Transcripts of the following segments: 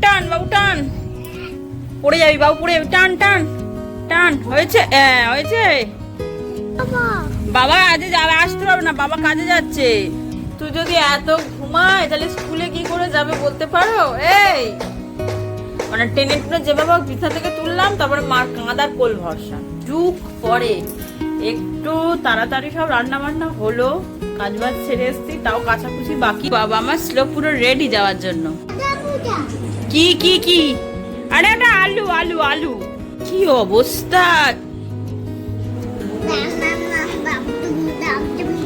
টান বাবু টান, পড়ে যাবি বাবু, পড়ে যাবি, টান টান টান। হয়েছে, হয়েছে। বাবা আজ যাবে, আসতে পারবে না, বাবা কাজে যাচ্ছে। তুই যদি এত ঘুমায় তাহলে স্কুলে কি করে যাবে বলতে পারো? এই মানে টেনে টুনে যেভাবে বিছানা থেকে তুললাম, তারপরে মার কাঁদার কোল ভরসা। যুগ পরে একটু তাড়াতাড়ি সব রান্না বান্না হলো, কাজ বাজ ছেড়ে এসছি, তাও কাছাকুচি বাকি। বাবা আমার স্লো পুরো রেডি যাওয়ার জন্য। কি কি কি? আরে একটা আলু আলু আলু। কি অবস্থা,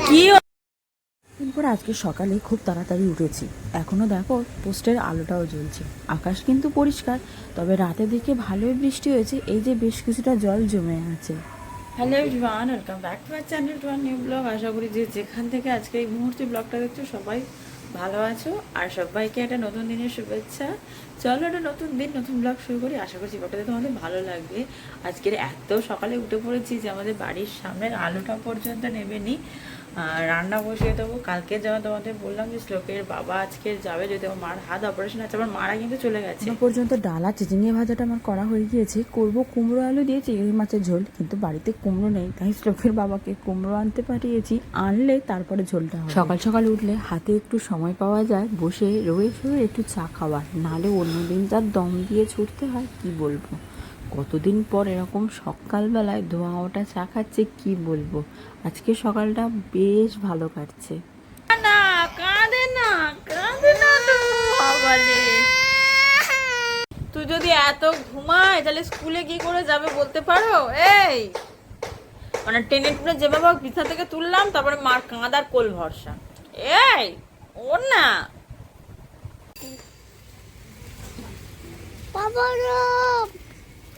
কি? এরপর আজকে সকালে খুব তাড়াতাড়ি উঠেছি। এখনো দেখো পোস্টের আলোটাও জ্বলছে, আকাশ কিন্তু পরিষ্কার, তবে রাতে দিকে ভালোই বৃষ্টি হয়েছে, এই যে বেশ কিছুটা জল জমে আছে। Hello everyone, welcome back to my channel, to our new blog. আশা করি যে যেখান থেকে আজকে এই মুহূর্তে ব্লগটা দেখছো সবাই ভালো আছো, আর সবাইকে একটা নতুন দিনের শুভেচ্ছা। চলো একটা নতুন দিন নতুন ব্লগ শুরু করি। আশা করছি ব্লগটাতে তোমাদের ভালো লাগবে। আজকের এত সকালে উঠে পড়েছি যে আমাদের বাড়ির সামনের আলোটা পর্যন্ত নেবেনি, রান্না বসিয়ে দেবো। কালকে যেমন তোমাদের বললাম যে শ্লোকের বাবা আজকে যাবে, যদি আমার মার হাত অপারেশন আছে, আমার মারা কিন্তু চলে গেছে। পর্যন্ত ডালা চিচিঙ্গা ভাজাটা আমার করা হয়ে গিয়েছে, করবো কুমড়ো আলু দিয়ে চিংড়ি মাছের ঝোল, কিন্তু বাড়িতে কুমড়ো নেই, তাই শ্লোকের বাবাকে কুমড়ো আনতে পাঠিয়েছি, আনলে তারপরে ঝোলটা হবে। সকাল সকাল উঠলে হাতে একটু সময় পাওয়া যায় বসে রয়ে শুয়ে একটু চা খাওয়ার, নাহলে অন্যদিন তার দম দিয়ে ছুটতে হয়, কি বলবো। কতদিন পর এরকম সকালবেলায় ধোয়া ওটা চা খাচ্ছে, কি বলবো। আজকে সকালটা বেশ ভালো কাটছে। না কাঁদে না, কাঁদে না তো বাবালে। তুই যদি এত ঘুমায় তাহলে স্কুলে কি করে যাবে বলতে পারো? এই মানে টেনে টুনে যেভাবে বিছানা থেকে তুললাম, তারপরে মার কাঁদার কোল ভরসা। এই ওর না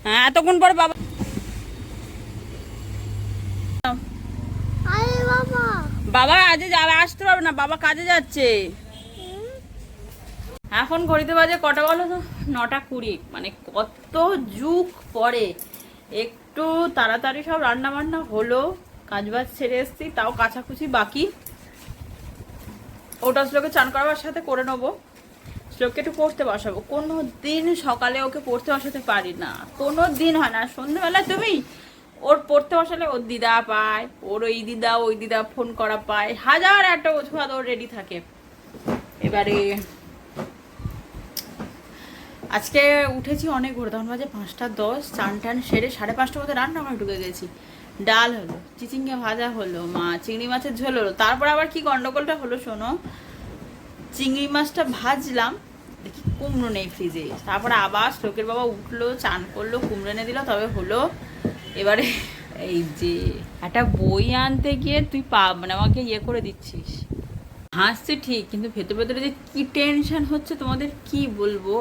হ্যাঁ, এতক্ষণ পরে বাবা বাবা আজ যাবে, আসতে পারবে না, বাবা কাজে যাচ্ছে। এখন ঘড়িতে বাজে কটা বলো তো? 9:20। মানে কত যুগ পরে একটু তাড়াতাড়ি সব রান্না বান্না হলো, কাজ বাজ ছেড়ে এসছি, তাও কাছাকুচি বাকি। ওটা শ্লোকে চান করাবার সাথে করে নেবো, শ্লোককে একটু পড়তে বসাবো। কোনো দিন সকালে ওকে পড়তে বসাতে পারি না, কোনো দিন হয় না। সন্ধ্যেবেলায় তুমি ওর পড়তে বসালে ওর দিদা পায়, ওর ওই দিদা ফোন করা পায়, হাজার একটা অজুহাত ওর রেডি থাকে। এবারে আজকে উঠেছি অনেক ভোর, তখন বাজে 5:10, চান টান সেরে 5:30 মধ্যে রান্নাঘরে ঢুকে গেছি। ডাল হলো, চিচিঙ্গা ভাজা হলো, চিংড়ি মাছের ঝোল হলো। তারপর আবার কি গন্ডগোলটা হলো শোনো, চিংড়ি মাছটা ভাজলাম, দেখি কুমড়ো নেই ফ্রিজে। তারপরে আবার শ্লোকের বাবা উঠলো, চান করলো, কুমড়ো এনে দিল, তবে হলো। এবারে এই যে একটা বই আনতে গিয়ে তুই মানে আমাকে ইয়ে করে দিচ্ছিস। হাসছি ঠিক, কিন্তু ভেতরে ভেতরে যে কি টেনশন হচ্ছে তোমাদের কি বলবো।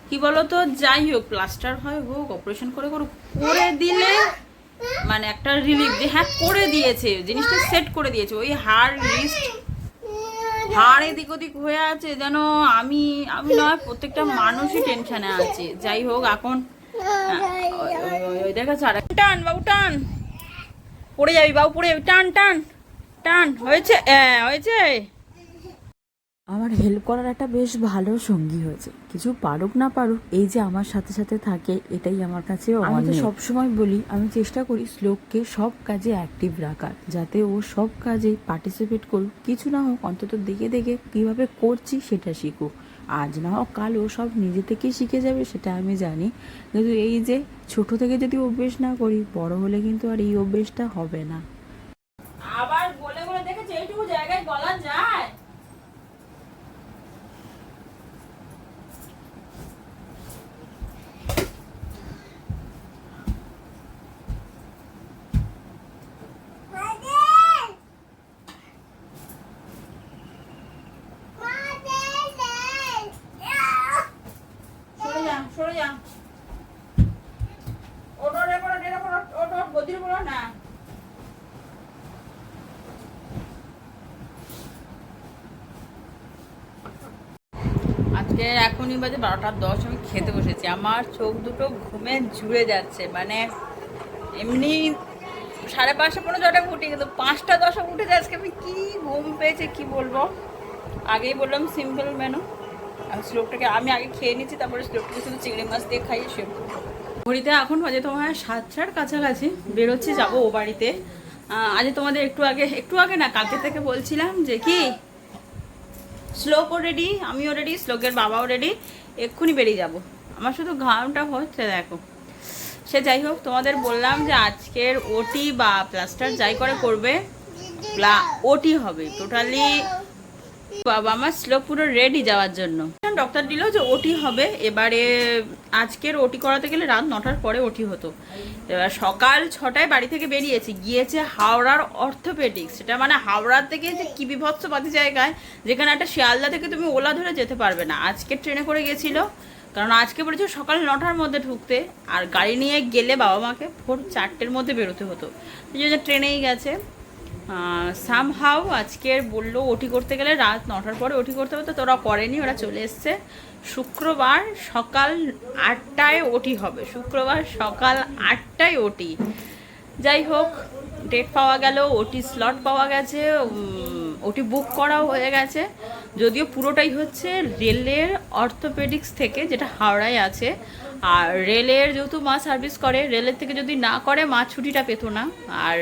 কি বলতো, যাই হোক প্লাস্টার হয় হোক, অপারেশন করে করে দিলে মানে একটা রিলিফ, যে হ্যাঁ করে দিয়েছে, জিনিসটা সেট করে দিয়েছে। ওই হাড় রিস্ট হাড় এদিক ওদিক হয়ে আছে, যেন আমি নয়, প্রত্যেকটা মানুষই টেনশনে আছে। যাই হোক এখন দেখা যাচ্ছে। টান বাবু টান, পড়ে যাবি বাবু, পড়ে যাবি, টান টান টান। হয়েছে, হয়েছে। আমার হেল্প করার একটা বেশ ভালো সঙ্গী হয়েছে, কিছু পারুক না পারুক এই যে আমার সাথে সাথে থাকে, এটাই আমার কাছে। আমি তো সবসময় বলি, আমি চেষ্টা করি শ্লোককে সব কাজে অ্যাক্টিভ রাখার, যাতে ও সব কাজে পার্টিসিপেট করুক, কিছু না হোক অন্তত দেখে দেখে কীভাবে করছি সেটা শিখুক। আজ না হোক কাল ও সব নিজে থেকেই শিখে যাবে, সেটা আমি জানি। কিন্তু এই যে ছোট থেকে যদি অভ্যেস না করি, বড় হলে কিন্তু আর এই অভ্যেসটা হবে না। আবার বলে বলে দেখেছি এইটুকু জায়গায় বলা যায়। সরে যা, ওটো গদির বলো না। আজকে এখনই বাজে 12:10, আমি খেতে বসেছি। আমার চোখ দুটো ঘুমে জুড়ে যাচ্ছে, মানে এমনি 5:30 পৌনে 6টায় উঠি, কিন্তু 5:10 উঠে যায় আজকে। আমি কি ঘুম পেয়েছে কি বলবো। আগেই বললাম সিম্পল মেনু, আর শ্লোকটাকে আমি আগে খেয়ে নিচ্ছি, তারপরে শ্লোকটাকে শুধু চিংড়ি মাছ দিয়ে খাইয়ে শুয়ে পড়বো। ঘড়িতে এখন বাজে তোমার 7টার কাছাকাছি, বেরোচ্ছি যাবো ও বাড়িতে। আজ তোমাদের একটু আগে না, কালকে থেকে বলছিলাম যে কি শ্লোকও রেডি, আমিও রেডি, শ্লোকের বাবাও রেডি, এক্ষুনি বেরিয়ে যাব। আমার শুধু ঘামটা হচ্ছে দেখো। সে যাই হোক, তোমাদের বললাম যে আজকের ওটি বা প্লাস্টার যাই করে করবে, ওটি হবে টোটালি। বাবা আমার শ্লোক পুরো রেডি যাওয়ার জন্য। ডক্টর দিল যে ওটি হবে। এবারে আজকের ওটি করাতে গেলে রাত 9টার পরে ওটি হতো। এবার সকাল 6টায় বাড়ি থেকে বেরিয়েছি, গিয়েছে হাওড়ার অর্থোপেডিক্স। সেটা মানে হাওড়া থেকে যে কি বিভৎসবাদী জায়গায়, যেখানে একটা শিয়ালদা থেকে তুমি ওলা ধরে যেতে পারবে না। আজকে ট্রেনে করে গেছিলো, কারণ আজকে বলেছে সকাল 9টার মধ্যে ঢুকতে, আর গাড়ি নিয়ে গেলে বাবা মাকে ভোর 4টের মধ্যে বেরোতে হতো। এই জন্য ট্রেনেই গেছে। সামহাউ আজকের বললো ওটি করতে গেলে রাত 9টার পরে ওটি করতে হবে, তো ওরা করেনি, ওরা চলে এসছে। শুক্রবার সকাল 8টায় ওটি হবে, শুক্রবার সকাল 8টায় ওটি। যাই হোক, ডেট পাওয়া গেল, ওটি স্লট পাওয়া গেছে, ওটি বুক করাও হয়ে গেছে। যদিও পুরোটাই হচ্ছে রেলের অর্থোপেডিক্স থেকে, যেটা হাওড়ায় আছে। আর রেলের যেহেতু মা সার্ভিস করে, রেলের থেকে যদি না করে মা ছুটিটা পেত না। আর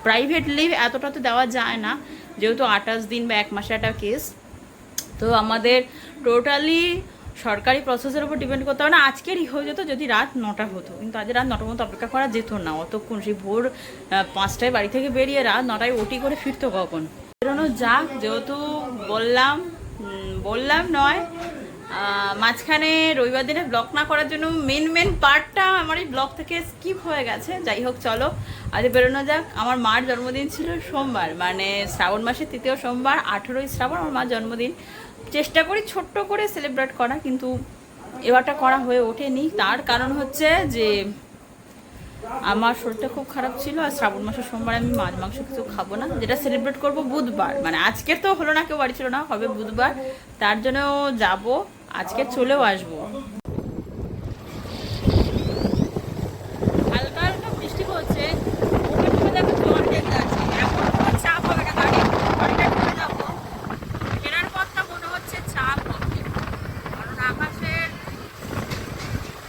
প্রাইভেট লিভ এতটা তো দেওয়া যায় না, যেহেতু 28 দিন বা 1 মাসের একটা কেস। তো আমাদের টোটালি সরকারি প্রসেসের উপর ডিপেন্ড করতে হবে না। আজকেরই হয়ে যেত যদি রাত 9টা হতো, কিন্তু আজ রাত 9টার মতো অপেক্ষা করা যেত না অতক্ষণ। সেই ভোর 5টায় বাড়ি থেকে বেরিয়ে রাত 9টায় ওটি করে ফিরতো কখন। বেরোনো যাক, যেহেতু বললাম নয়, মাঝখানে রবিবার দিনে ব্লগ না করার জন্য মেন পার্টটা আমার এই ব্লগ থেকে স্কিপ হয়ে গেছে। যাই হোক, চলো আজ বেরোনো যাক। আমার মার জন্মদিন ছিল সোমবার, মানে শ্রাবণ মাসের 3য় সোমবার, 18ই শ্রাবণ আমার মার জন্মদিন। চেষ্টা করি ছোট্ট করে সেলিব্রেট করা, কিন্তু এবারটা করা হয়ে ওঠেনি। তার কারণ হচ্ছে যে আমার শরীরটা খুব খারাপ ছিল, আর শ্রাবণ মাসের সোমবার আমি মাছ মাংস কিছু খাবো না, যেটা সেলিব্রেট করবো বুধবার। মানে আজকের তো হলো না, কেউ বাড়ি ছিল না, হবে বুধবার। তার জন্য যাব, আজকে চলেও আসবো। হালকা হালকা বৃষ্টি হচ্ছে, দেখো জল ঢেকে আছে। এখন চাপ হবে না, গাড়িটা ঢুকে যাবো। ফেরার পথটা মনে হচ্ছে চাপ হবে, কারণ আকাশের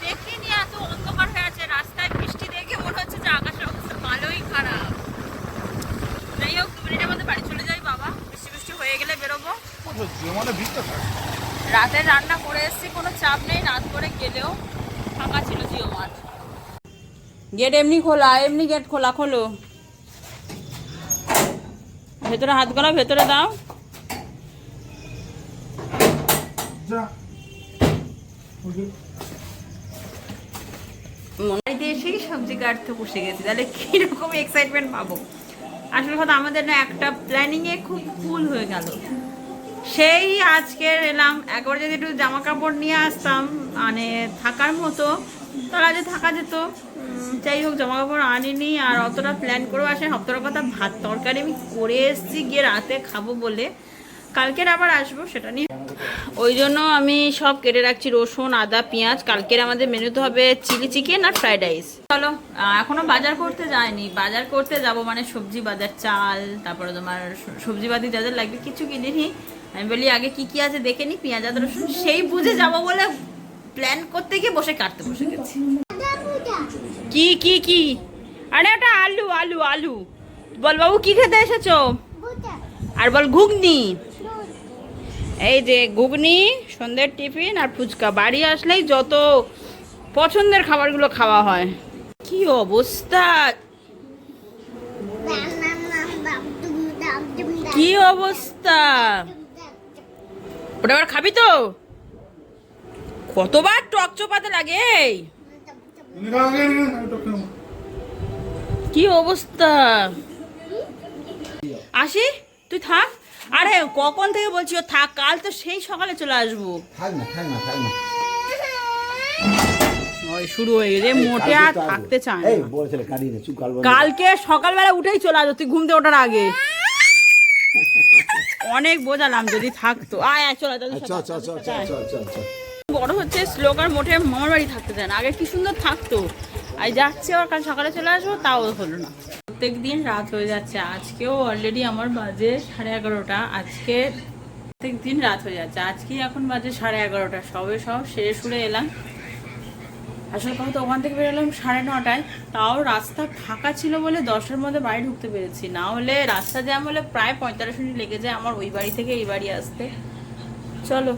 দেখিনি এত অন্ধকার হয়ে আছে। রাস্তায় বৃষ্টি দেখে মনে হচ্ছে যে আকাশের অবস্থা ভালোই খারাপ। যাই হোক, 2 মিনিটের মধ্যে বাড়ি চলে যাই বাবা, বৃষ্টি হয়ে গেলে বেরোবো। রাতের রান্না করে এসছি, কোনো চাপ নেই, রাত করে গেলেও ফাঁকা ছিল জিও মাঠ। গেট এমনি খোলা, এমনি গেট খোলা, খোলো। ভেতরে হাত গলা, ভেতরে দাও। বাড়িতে এসেই সবজি কাটতে বসে গেছি, তাহলে কিরকম এক্সাইটমেন্ট পাবো। আসল কথা, আমাদের না একটা প্ল্যানিংয়ে খুব ভুল হয়ে গেল। সেই আজকে এলাম, একবার যদি একটু জামা কাপড় নিয়ে আসতাম মানে থাকার মতো, তাহলে আজ থাকা যেত। যাই হোক, জামা কাপড় আনিনি, আর অতটা প্ল্যান করেও আসে। সপ্তাহের কথা, ভাত তরকারি আমি করে এসেছি গিয়ে রাতে খাবো বলে, কালকের আবার আসবো সেটা নিয়ে। ওই জন্য আমি সব কেটে রাখছি, রসুন, আদা, পেঁয়াজ। কালকের আমাদের মেনুতে হবে চিলি চিকেন আর ফ্রাইড রাইস। চলো, এখনো বাজার করতে যাইনি, বাজার করতে যাব, মানে সবজি বাজার, চাল, তারপরে তোমার সবজিপাতি যা যা লাগবে কিছু কিনিনি। আমি বলি আগে কি কি আছে দেখে নি, পেঁয়াজ আদা রসুন, সেই বুঝে যাব বলে প্ল্যান করতে গিয়ে কাটতে বসে গেছি। কি কি কি? আরে ওটা আলু আলু আলু। বল বাবু কি খেতে এসেছো? আর বল ঘুগনি। এই যে ঘুগনি, সন্ধ্যের টিফিন আর ফুচকা। বাড়ি আসলেই যত পছন্দের খাবারগুলো খাওয়া হয়। কি অবস্থা, কি অবস্থা! ওটা আবার খাবি তো? কতবার টক চোপাতে লাগে। কি অবস্থা! আসি, তুই থাক। আরে কখন থেকে বলছি ও থাক, কাল তো সেই সকালে চলে আসবো। ওই শুরু হয়ে গেছে, মোটে আর থাকতে চায় না। কালকে সকালবেলা উঠেই চলে আসবো, তুই ঘুম থেকে ওঠার আগে। অনেক বোঝালাম যদি থাকতো। আয় চলে। বড় হচ্ছে, শ্লোক আর মোটে মামার বাড়ি থাকতে চায় না। আগে কি সুন্দর থাকতো। আজ যাচ্ছে, আর কাল সকালে চলে আসবো, তাও হলো না। প্রত্যেক দিন রাত হয়ে যাচ্ছে। আজকেও অলরেডি আমার বাজে 11:30। আজকে প্রত্যেক দিন রাত হয়ে যাচ্ছে। আজকে এখন বাজে 11:30, সব সেরে সুরে এলাম। আসল কথা তো ওখান থেকে বেরোলাম 9:30, তাও রাস্তা ফাঁকা ছিল বলে 10-এর মধ্যে বাড়ি ঢুকতে পেরেছি, না হলে রাস্তা জ্যাম হলে প্রায় 45 মিনিট লেগে যায় আমার ওই বাড়ি থেকে এই বাড়ি আসতে। চলো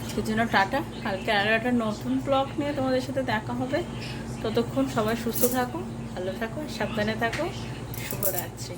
আজকের জন্য টাটা, কালকে আরও একটা নতুন ব্লগ নিয়ে তোমাদের সাথে দেখা হবে। ততক্ষণ সবাই সুস্থ থাকো, ভালো থাকো, সাবধানে থাকো, শুভরাত্রি।